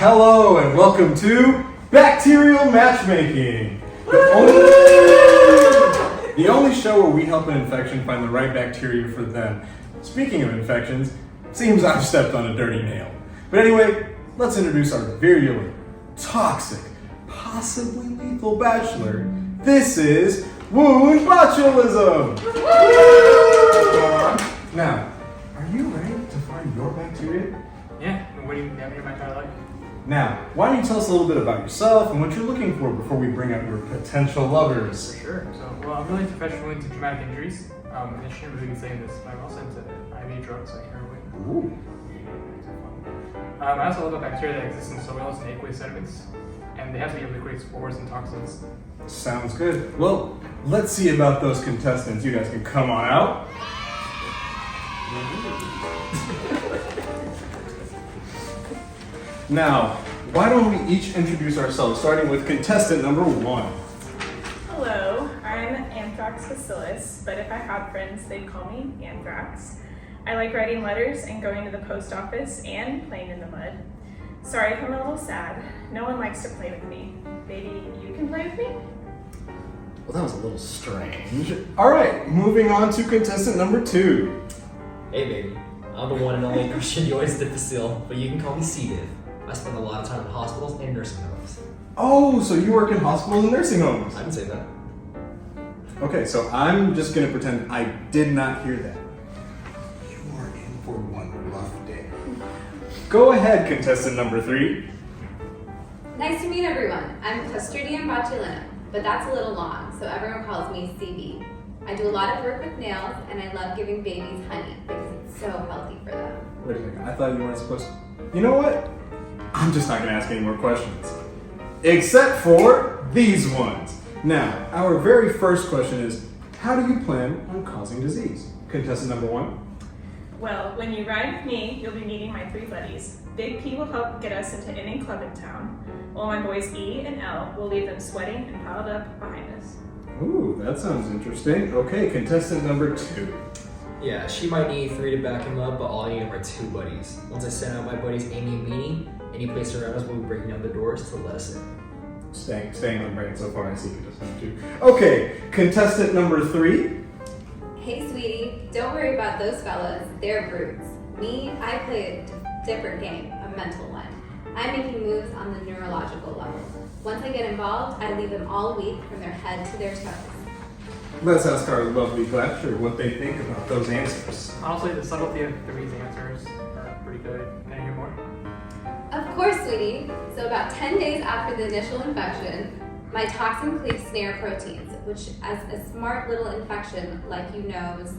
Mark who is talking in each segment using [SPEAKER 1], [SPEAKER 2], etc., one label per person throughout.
[SPEAKER 1] Hello and welcome to Bacterial Matchmaking. The only show where we help an infection find the right bacteria for them. Speaking of infections, seems I've stepped on a dirty nail. But anyway, let's introduce our virulent, toxic, possibly lethal bachelor. This is Wound Botulism! Now, are you ready to find your bacteria?
[SPEAKER 2] Yeah, and what do you have in your mind like?
[SPEAKER 1] Now, why don't you tell us a little bit about yourself and what you're looking for before we bring out your potential lovers?
[SPEAKER 2] For sure. So, I'm really professional into traumatic injuries. I shouldn't really be saying this, but I'm also into IV drugs like heroin.
[SPEAKER 1] Ooh.
[SPEAKER 2] I also love the bacteria that exists in soils and aqueous sediments, and they have to be able to create spores and toxins.
[SPEAKER 1] Sounds good. Well, let's see about those contestants. You guys can come on out. Now, why don't we each introduce ourselves, starting with contestant number 1.
[SPEAKER 3] Hello, I'm Anthrax Bacillus, but if I had friends, they'd call me Anthrax. I like writing letters and going to the post office and playing in the mud. Sorry if I'm a little sad. No one likes to play with me. Maybe you can play with me?
[SPEAKER 1] Well, that was a little strange. All right, moving on to contestant number 2.
[SPEAKER 4] Hey baby, I'm the one and only Christian Yois de Facile, but you can call me C-Div. I spend a lot of time in hospitals and nursing homes.
[SPEAKER 1] Oh, so you work in hospitals and nursing homes.
[SPEAKER 4] I can say that.
[SPEAKER 1] Okay, so I'm just gonna pretend I did not hear that. You are in for one rough day. Go ahead, contestant number 3.
[SPEAKER 5] Nice to meet everyone. I'm Clostridium botulinum, but that's a little long, so everyone calls me CB. I do a lot of work with nails, and I love giving babies honey because it's so healthy for them.
[SPEAKER 1] Wait a second, I thought you weren't supposed to. You know what? I'm just not gonna ask any more questions. Except for these ones. Now, our very first question is, how do you plan on causing disease? Contestant number 1.
[SPEAKER 3] Well, when you ride with me, you'll be meeting my 3 buddies. Big P will help get us into any club in town, while my boys E and L will leave them sweating and piled up behind us.
[SPEAKER 1] Ooh, that sounds interesting. Okay, contestant number 2.
[SPEAKER 4] Yeah, she might need 3 to back him up, but all I need are 2 buddies. Once I send out my buddies Amy and Meanie, any place around us will be breaking down the doors to let us in.
[SPEAKER 1] Staying on brand so far, I see contestant 2. Okay, contestant number 3.
[SPEAKER 5] Hey sweetie, don't worry about those fellas, they're brutes. Me, I play a different game, a mental one. I'm making moves on the neurological level. Once I get involved, I leave them all weak from their head to their toes.
[SPEAKER 1] Let's ask our lovely bachelor what they think about those answers.
[SPEAKER 2] Honestly, the subtlety of these answers are pretty good. Can I hear more?
[SPEAKER 5] Of course, sweetie. So about 10 days after the initial infection, my toxin cleaves snare proteins, which as a smart little infection like you knows,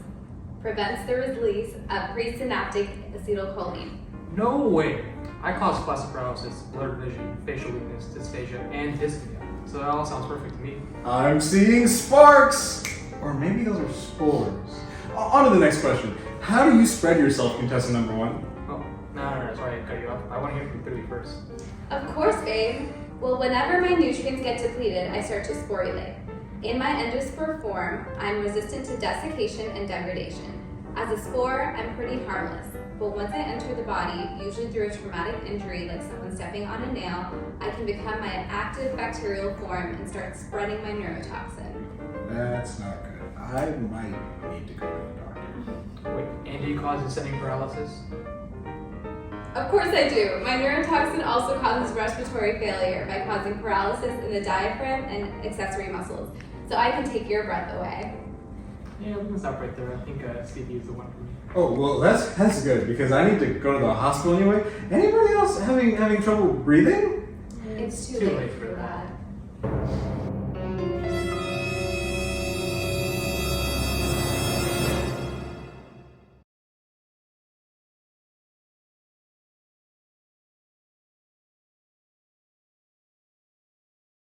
[SPEAKER 5] prevents the release of presynaptic acetylcholine.
[SPEAKER 2] No way! I cause classic paralysis, blurred vision, facial weakness, dysphagia, and dyspnea. So that all sounds perfect to me.
[SPEAKER 1] I'm seeing sparks! Or maybe those are spores. On to the next question. How do you spread yourself, contestant number 1?
[SPEAKER 2] Oh, no, sorry, I cut you off. I want to hear from 3 first.
[SPEAKER 5] Of course, babe. Well, whenever my nutrients get depleted, I start to sporulate. In my endospore form, I'm resistant to desiccation and degradation. As a spore, I'm pretty harmless, but once I enter the body, usually through a traumatic injury like someone stepping on a nail, I can become my active bacterial form and start spreading my neurotoxin.
[SPEAKER 1] That's not good. I might need to go to the doctor.
[SPEAKER 2] Wait, and do you cause ascending paralysis?
[SPEAKER 5] Of course I do. My neurotoxin also causes respiratory failure by causing paralysis in the diaphragm and accessory muscles, so I can take your breath away.
[SPEAKER 2] Yeah, we can stop right there. I think CB is the one for me.
[SPEAKER 1] Oh, well, that's good, because I need to go to the hospital anyway. Anybody else having trouble breathing?
[SPEAKER 5] It's too
[SPEAKER 2] Too
[SPEAKER 5] late.
[SPEAKER 2] late for